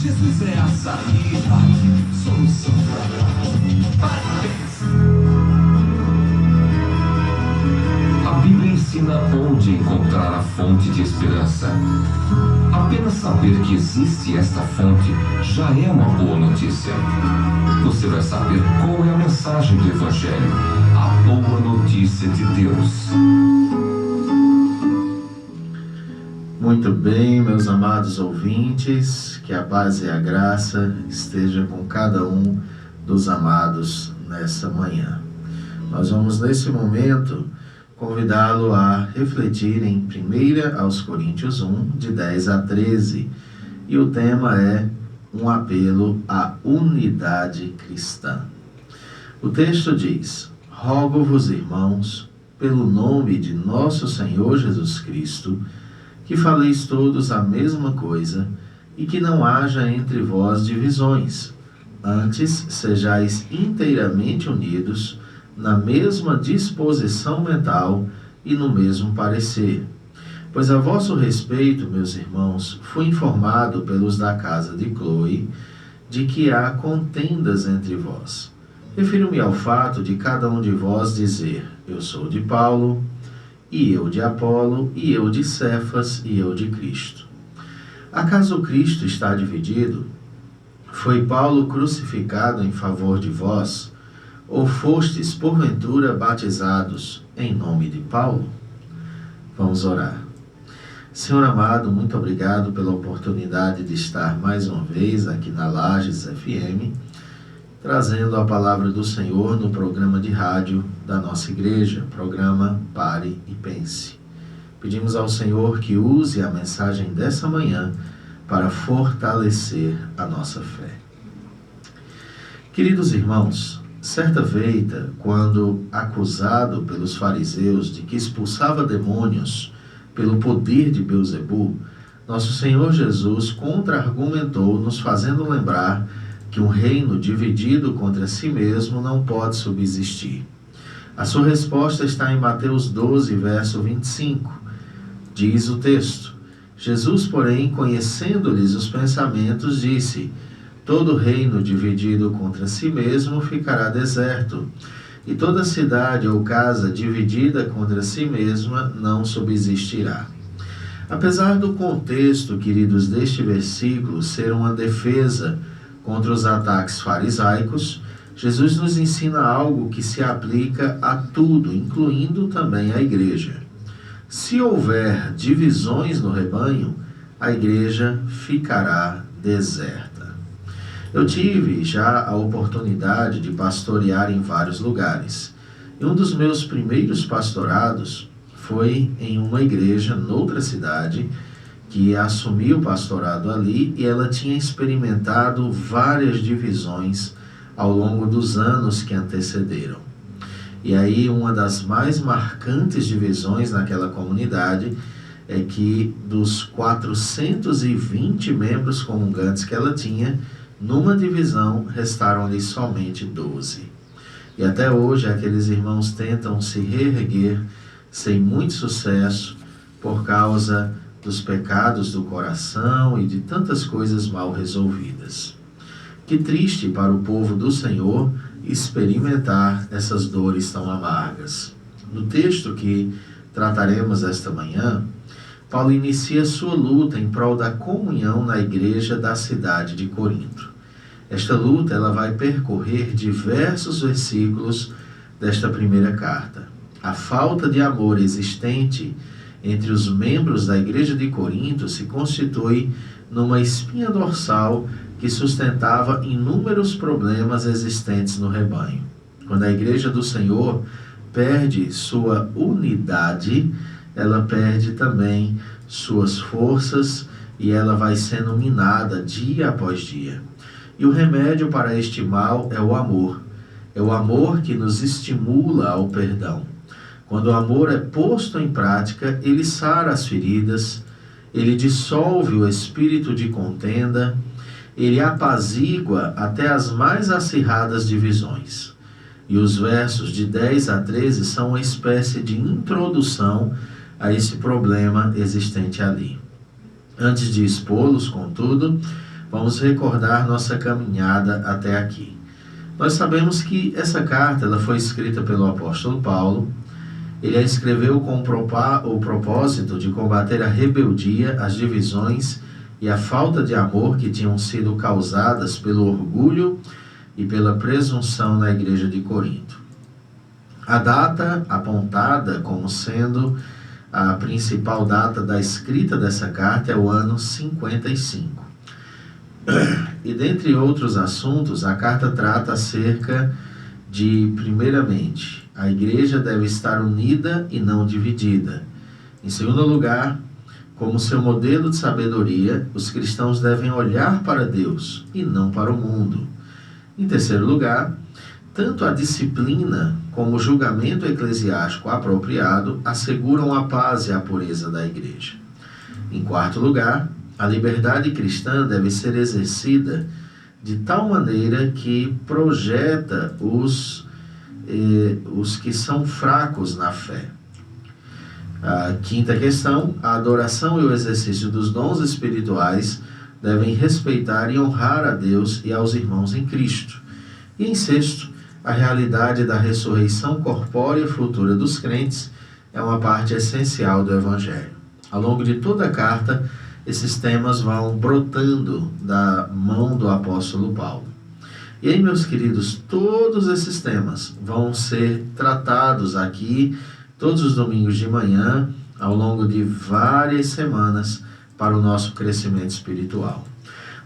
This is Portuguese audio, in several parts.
Jesus é a saída, solução para parabéns. A Bíblia ensina onde encontrar a fonte de esperança. Apenas saber que existe esta fonte já é uma boa notícia. Você vai saber qual é a mensagem do Evangelho, a boa notícia de Deus. Muito bem, meus amados ouvintes, que a paz e a graça esteja com cada um dos amados nessa manhã. Nós vamos, nesse momento, convidá-lo a refletir em 1 aos Coríntios 1, de 10 a 13, e o tema é um apelo à unidade cristã. O texto diz: rogo-vos, irmãos, pelo nome de nosso Senhor Jesus Cristo, que faleis todos a mesma coisa, e que não haja entre vós divisões. Antes, sejais inteiramente unidos, na mesma disposição mental e no mesmo parecer. Pois a vosso respeito, meus irmãos, fui informado pelos da casa de Cloe, de que há contendas entre vós. Refiro-me ao fato de cada um de vós dizer: eu sou de Paulo, e eu de Apolo, e eu de Cefas, e eu de Cristo. Acaso Cristo está dividido? Foi Paulo crucificado em favor de vós? Ou fostes, porventura, batizados em nome de Paulo? Vamos orar. Senhor amado, muito obrigado pela oportunidade de estar mais uma vez aqui na Lages FM, trazendo a palavra do Senhor no programa de rádio da nossa igreja, programa Pare e Pense. Pedimos ao Senhor que use a mensagem dessa manhã para fortalecer a nossa fé. Queridos irmãos, certa feita, quando acusado pelos fariseus de que expulsava demônios pelo poder de Beelzebu, nosso Senhor Jesus contra-argumentou, nos fazendo lembrar que um reino dividido contra si mesmo não pode subsistir. A sua resposta está em Mateus 12, verso 25. Diz o texto: Jesus, porém, conhecendo-lhes os pensamentos, disse: todo reino dividido contra si mesmo ficará deserto, e toda cidade ou casa dividida contra si mesma não subsistirá. Apesar do contexto, queridos, deste versículo ser uma defesa contra os ataques farisaicos, Jesus nos ensina algo que se aplica a tudo, incluindo também a igreja. Se houver divisões no rebanho, a igreja ficará deserta. Eu tive já a oportunidade de pastorear em vários lugares. E um dos meus primeiros pastorados foi em uma igreja noutra cidade, que assumiu o pastorado ali, e ela tinha experimentado várias divisões ao longo dos anos que antecederam. E aí uma das mais marcantes divisões naquela comunidade é que dos 420 membros comungantes que ela tinha, numa divisão restaram-lhe somente 12. E até hoje aqueles irmãos tentam se reerguer sem muito sucesso por causa dos pecados do coração e de tantas coisas mal resolvidas. Que triste para o povo do Senhor experimentar essas dores tão amargas. No texto que trataremos esta manhã, Paulo inicia sua luta em prol da comunhão na igreja da cidade de Corinto. Esta luta ela vai percorrer diversos versículos desta primeira carta. A falta de amor existente entre os membros da igreja de Corinto se constitui numa espinha dorsal que sustentava inúmeros problemas existentes no rebanho. Quando a igreja do Senhor perde sua unidade, ela perde também suas forças e ela vai sendo minada dia após dia. E o remédio para este mal é o amor. É o amor que nos estimula ao perdão. Quando o amor é posto em prática, ele sara as feridas, ele dissolve o espírito de contenda, ele apazigua até as mais acirradas divisões. E os versos de 10 a 13 são uma espécie de introdução a esse problema existente ali. Antes de expô-los, contudo, vamos recordar nossa caminhada até aqui. Nós sabemos que essa carta ela foi escrita pelo apóstolo Paulo. Ele a escreveu com o propósito de combater a rebeldia, as divisões e a falta de amor que tinham sido causadas pelo orgulho e pela presunção na igreja de Corinto. A data apontada como sendo a principal data da escrita dessa carta é o ano 55. E dentre outros assuntos, a carta trata acerca de, primeiramente, a igreja deve estar unida e não dividida. Em segundo lugar, como seu modelo de sabedoria, os cristãos devem olhar para Deus e não para o mundo. Em terceiro lugar, tanto a disciplina como o julgamento eclesiástico apropriado asseguram a paz e a pureza da igreja. Em quarto lugar, a liberdade cristã deve ser exercida de tal maneira que projeta os que são fracos na fé. A quinta questão, a adoração e o exercício dos dons espirituais devem respeitar e honrar a Deus e aos irmãos em Cristo. E em sexto, a realidade da ressurreição corpórea futura dos crentes é uma parte essencial do Evangelho. Ao longo de toda a carta, esses temas vão brotando da mão do apóstolo Paulo. E aí, meus queridos, todos esses temas vão ser tratados aqui todos os domingos de manhã, ao longo de várias semanas, para o nosso crescimento espiritual.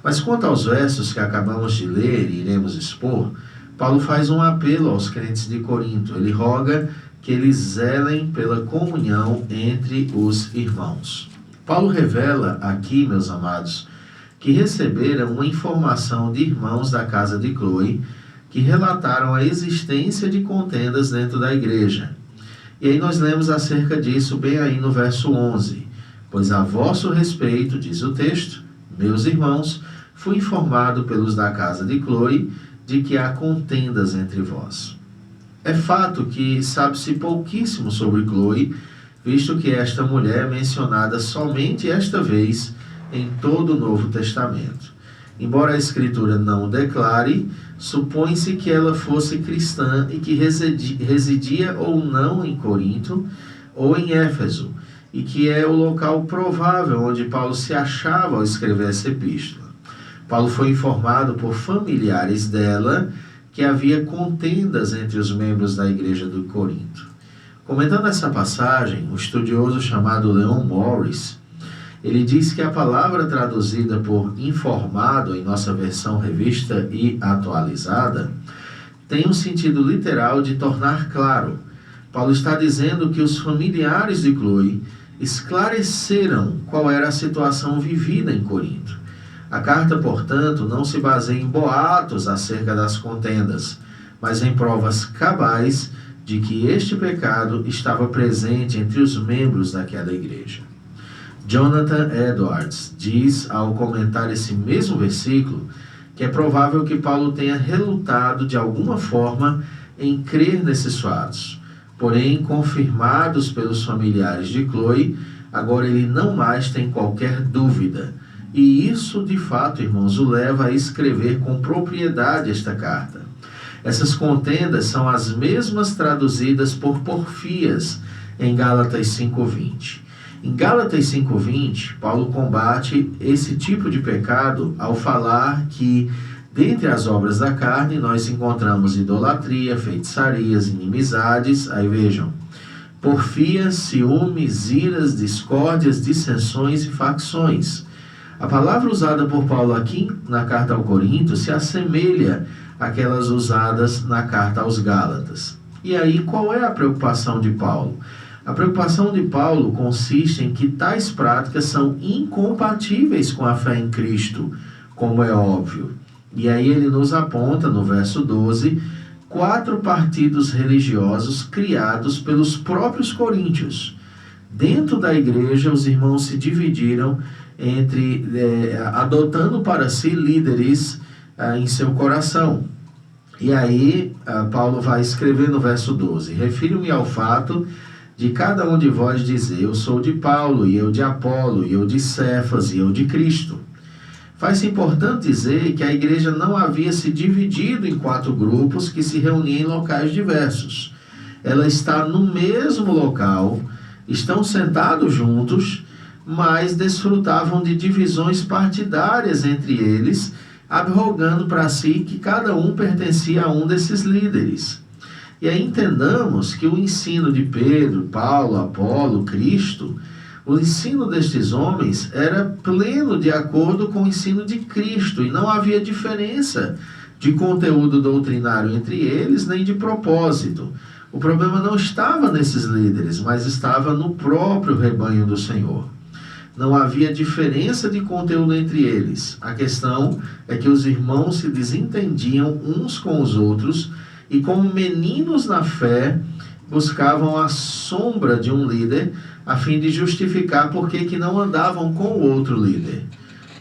Mas quanto aos versos que acabamos de ler e iremos expor, Paulo faz um apelo aos crentes de Corinto. Ele roga que eles zelem pela comunhão entre os irmãos. Paulo revela aqui, meus amados, que receberam uma informação de irmãos da casa de Cloe que relataram a existência de contendas dentro da igreja. E aí nós lemos acerca disso bem aí no verso 11. Pois a vosso respeito, diz o texto, meus irmãos, fui informado pelos da casa de Cloe de que há contendas entre vós. É fato que sabe-se pouquíssimo sobre Cloe, visto que esta mulher é mencionada somente esta vez em todo o Novo Testamento. Embora a Escritura não o declare, supõe-se que ela fosse cristã e que residia ou não em Corinto ou em Éfeso, e que é o local provável onde Paulo se achava ao escrever essa epístola. Paulo foi informado por familiares dela que havia contendas entre os membros da igreja de Corinto. Comentando essa passagem, um estudioso chamado Leon Morris, ele diz que a palavra traduzida por informado em nossa versão revista e atualizada tem um sentido literal de tornar claro. Paulo está dizendo que os familiares de Cloe esclareceram qual era a situação vivida em Corinto. A carta, portanto, não se baseia em boatos acerca das contendas, mas em provas cabais de que este pecado estava presente entre os membros daquela igreja. Jonathan Edwards diz, ao comentar esse mesmo versículo, que é provável que Paulo tenha relutado de alguma forma em crer nesses fatos. Porém, confirmados pelos familiares de Cloe, agora ele não mais tem qualquer dúvida. E isso, de fato, irmãos, o leva a escrever com propriedade esta carta. Essas contendas são as mesmas traduzidas por Porfias em Gálatas 5:20. Em Gálatas 5:20, Paulo combate esse tipo de pecado ao falar que, dentre as obras da carne, nós encontramos idolatria, feitiçarias, inimizades, aí vejam, porfias, ciúmes, iras, discórdias, dissensões e facções. A palavra usada por Paulo aqui na carta ao Corinto se assemelha àquelas usadas na carta aos Gálatas. E aí, qual é a preocupação de Paulo? A preocupação de Paulo consiste em que tais práticas são incompatíveis com a fé em Cristo, como é óbvio. E aí ele nos aponta, no verso 12, 4 partidos religiosos criados pelos próprios coríntios. Dentro da igreja, os irmãos se dividiram adotando para si líderes em seu coração. E aí, Paulo vai escrever no verso 12, refiro-me ao fato de cada um de vós dizer, eu sou de Paulo, e eu de Apolo, e eu de Cefas, e eu de Cristo. Faz-se importante dizer que a igreja não havia se dividido em 4 grupos que se reuniam em locais diversos. Ela está no mesmo local, estão sentados juntos, mas desfrutavam de divisões partidárias entre eles, arrogando para si que cada um pertencia a um desses líderes. E aí entendamos que o ensino de Pedro, Paulo, Apolo, Cristo, o ensino destes homens era pleno de acordo com o ensino de Cristo, e não havia diferença de conteúdo doutrinário entre eles, nem de propósito. O problema não estava nesses líderes, mas estava no próprio rebanho do Senhor. Não havia diferença de conteúdo entre eles. A questão é que os irmãos se desentendiam uns com os outros e, como meninos na fé, buscavam a sombra de um líder a fim de justificar por que não andavam com o outro líder.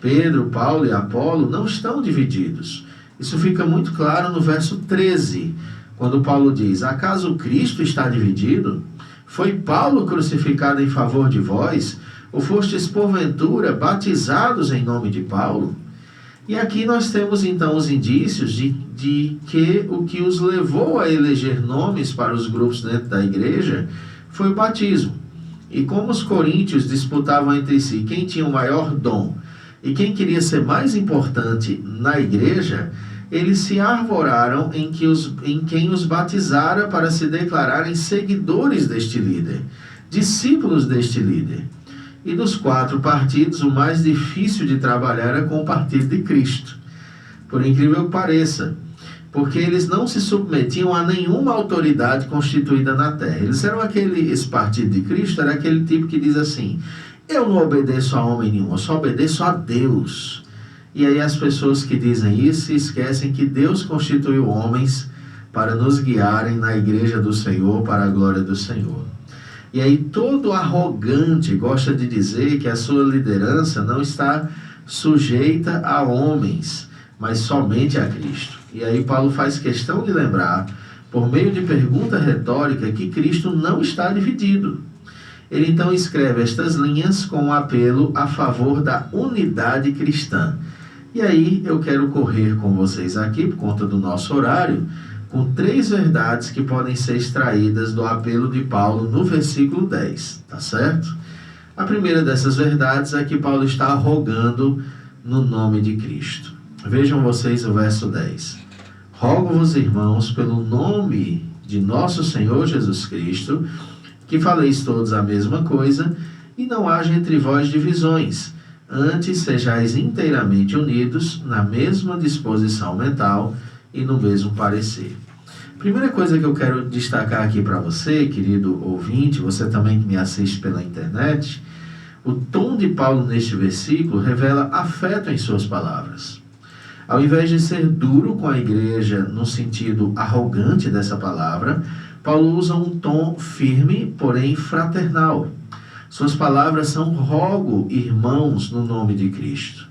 Pedro, Paulo e Apolo não estão divididos. Isso fica muito claro no verso 13, quando Paulo diz: acaso Cristo está dividido? Foi Paulo crucificado em favor de vós? Ou fostes porventura batizados em nome de Paulo? E aqui nós temos então os indícios de que o que os levou a eleger nomes para os grupos dentro da igreja foi o batismo. E como os coríntios disputavam entre si quem tinha o maior dom e quem queria ser mais importante na igreja, eles se arvoraram em quem os batizara para se declararem seguidores deste líder, discípulos deste líder. E dos 4 partidos, o mais difícil de trabalhar era com o partido de Cristo. Por incrível que pareça, porque eles não se submetiam a nenhuma autoridade constituída na terra. Esse partido de Cristo era aquele tipo que diz assim: eu não obedeço a homem nenhum, eu só obedeço a Deus. E aí as pessoas que dizem isso se esquecem que Deus constituiu homens para nos guiarem na igreja do Senhor, para a glória do Senhor. E aí todo arrogante gosta de dizer que a sua liderança não está sujeita a homens, mas somente a Cristo. E aí Paulo faz questão de lembrar, por meio de pergunta retórica, que Cristo não está dividido. Ele então escreve estas linhas com um apelo a favor da unidade cristã. E aí eu quero correr com vocês aqui, por conta do nosso horário, com 3 verdades que podem ser extraídas do apelo de Paulo no versículo 10, tá certo? A primeira dessas verdades é que Paulo está rogando no nome de Cristo. Vejam vocês o verso 10. Rogo-vos, irmãos, pelo nome de nosso Senhor Jesus Cristo, que faleis todos a mesma coisa, e não haja entre vós divisões, antes sejais inteiramente unidos na mesma disposição mental e no mesmo parecer. Primeira coisa que eu quero destacar aqui para você, querido ouvinte, você também que me assiste pela internet, o tom de Paulo neste versículo revela afeto em suas palavras. Ao invés de ser duro com a igreja no sentido arrogante dessa palavra, Paulo usa um tom firme, porém fraternal. Suas palavras são: rogo, irmãos, no nome de Cristo.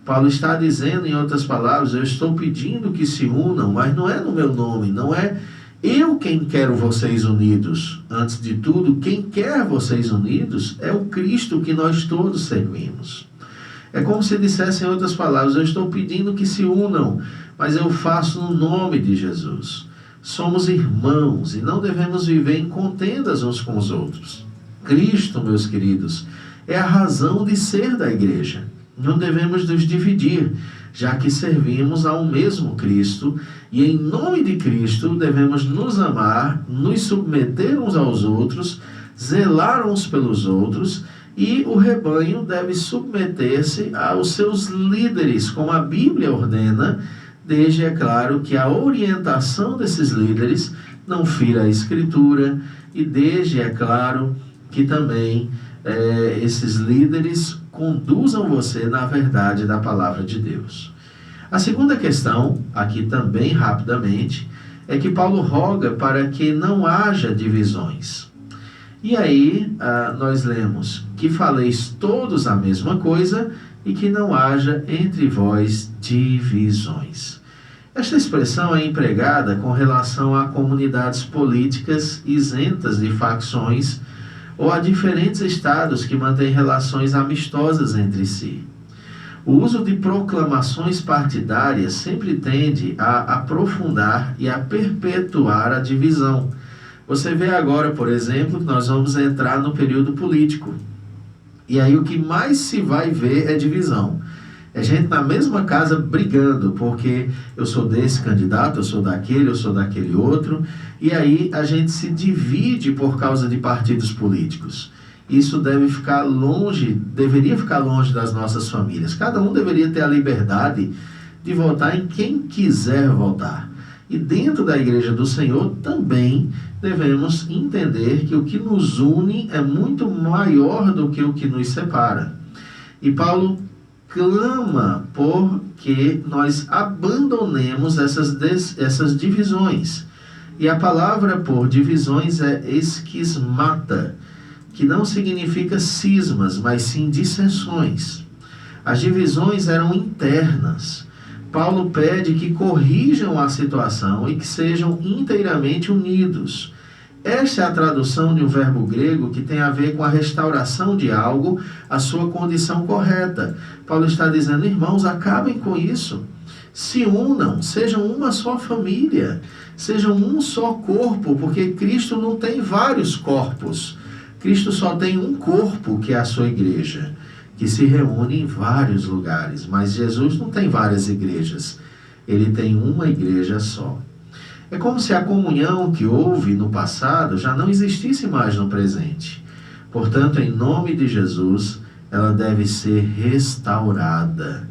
Paulo está dizendo, em outras palavras, eu estou pedindo que se unam, mas não é no meu nome, não é eu quem quero vocês unidos. Antes de tudo, quem quer vocês unidos é o Cristo que nós todos servimos. É como se dissesse, em outras palavras, eu estou pedindo que se unam, mas eu faço no nome de Jesus. Somos irmãos e não devemos viver em contendas uns com os outros. Cristo, meus queridos, é a razão de ser da igreja. Não devemos nos dividir, já que servimos ao mesmo Cristo, e em nome de Cristo devemos nos amar, nos submeter uns aos outros, zelar uns pelos outros, e o rebanho deve submeter-se aos seus líderes, como a Bíblia ordena, desde, é claro, que a orientação desses líderes não fira a Escritura, e desde, é claro, que também esses líderes conduzam você na verdade da palavra de Deus. A segunda questão, aqui também rapidamente, é que Paulo roga para que não haja divisões. E aí nós lemos que faleis todos a mesma coisa e que não haja entre vós divisões. Esta expressão é empregada com relação a comunidades políticas isentas de facções ou a diferentes estados que mantêm relações amistosas entre si. O uso de proclamações partidárias sempre tende a aprofundar e a perpetuar a divisão. Você vê agora, por exemplo, que nós vamos entrar no período político. E aí o que mais se vai ver é divisão. É gente na mesma casa brigando, porque eu sou desse candidato, eu sou daquele outro. E aí a gente se divide por causa de partidos políticos. Isso deveria ficar longe das nossas famílias. Cada um deveria ter a liberdade de votar em quem quiser votar. E dentro da Igreja do Senhor também devemos entender que o que nos une é muito maior do que o que nos separa. E Paulo clama por que nós abandonemos essas divisões. E a palavra por divisões é esquismata, que não significa cismas, mas sim dissensões. As divisões eram internas. Paulo pede que corrijam a situação e que sejam inteiramente unidos. Esta é a tradução de um verbo grego que tem a ver com a restauração de algo à sua condição correta. Paulo está dizendo, irmãos, acabem com isso. Se unam, sejam uma só família, sejam um só corpo, porque Cristo não tem vários corpos. Cristo só tem um corpo, que é a sua igreja, que se reúne em vários lugares. Mas Jesus não tem várias igrejas, ele tem uma igreja só. É como se a comunhão que houve no passado já não existisse mais no presente. Portanto, em nome de Jesus, ela deve ser restaurada.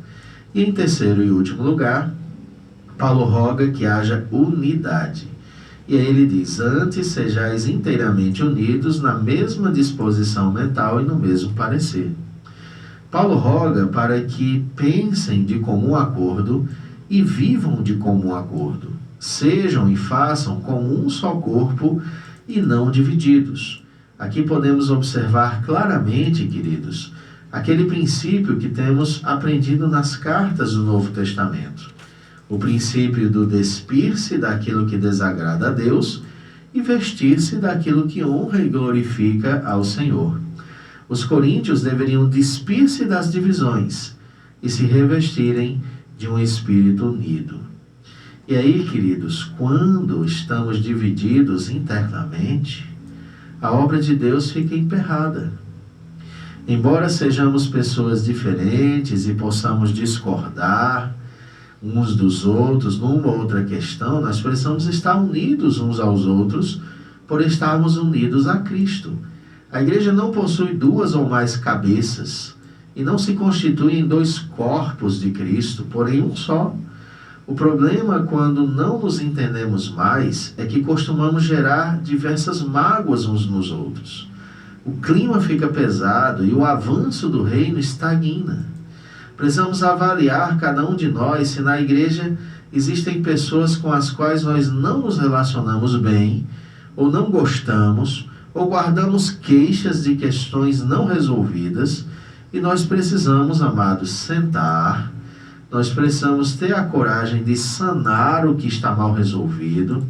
E em terceiro e último lugar, Paulo roga que haja unidade. E aí ele diz, antes sejais inteiramente unidos na mesma disposição mental e no mesmo parecer. Paulo roga para que pensem de comum acordo e vivam de comum acordo. Sejam e façam como um só corpo e não divididos. Aqui podemos observar claramente, queridos, aquele princípio que temos aprendido nas cartas do Novo Testamento. O princípio do despir-se daquilo que desagrada a Deus e vestir-se daquilo que honra e glorifica ao Senhor. Os coríntios deveriam despir-se das divisões e se revestirem de um espírito unido. E aí, queridos, quando estamos divididos internamente, a obra de Deus fica emperrada. Embora sejamos pessoas diferentes e possamos discordar uns dos outros numa ou outra questão, nós precisamos estar unidos uns aos outros por estarmos unidos a Cristo. A igreja não possui duas ou mais cabeças e não se constitui em dois corpos de Cristo, porém um só. O problema, quando não nos entendemos mais, é que costumamos gerar diversas mágoas uns nos outros. O clima fica pesado e o avanço do reino estagna. Precisamos avaliar cada um de nós se na igreja existem pessoas com as quais nós não nos relacionamos bem, ou não gostamos, ou guardamos queixas de questões não resolvidas, e nós precisamos, amados, sentar. Nós precisamos ter a coragem de sanar o que está mal resolvido,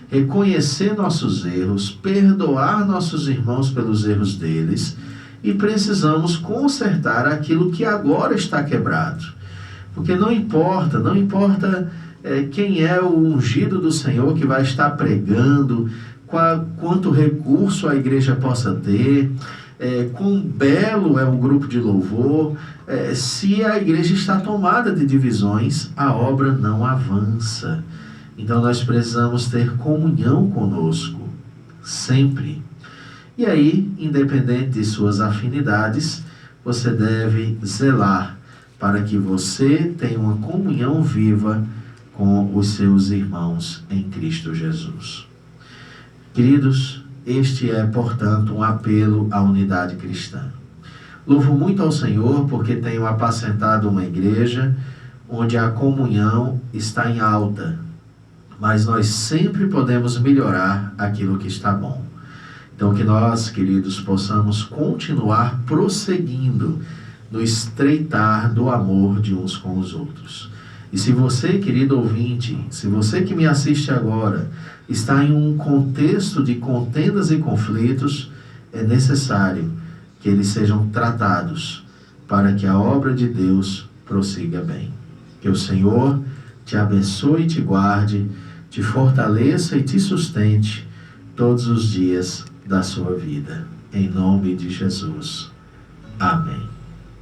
reconhecer nossos erros, perdoar nossos irmãos pelos erros deles e precisamos consertar aquilo que agora está quebrado. Porque não importa quem é o ungido do Senhor que vai estar pregando, quanto recurso a igreja possa ter, quão belo é o grupo de louvor, se a igreja está tomada de divisões, a obra não avança. Então nós precisamos ter comunhão conosco, sempre. E aí, independente de suas afinidades, você deve zelar para que você tenha uma comunhão viva com os seus irmãos em Cristo Jesus. Queridos, este é, portanto, um apelo à unidade cristã. Louvo muito ao Senhor porque tenho apacentado uma igreja onde a comunhão está em alta, mas nós sempre podemos melhorar aquilo que está bom. Então, que nós, queridos, possamos continuar prosseguindo no estreitar do amor de uns com os outros. E se você, querido ouvinte, se você que me assiste agora, está em um contexto de contendas e conflitos, é necessário que eles sejam tratados para que a obra de Deus prossiga bem. Que o Senhor te abençoe e te guarde, te fortaleça e te sustente todos os dias da sua vida. Em nome de Jesus. Amém.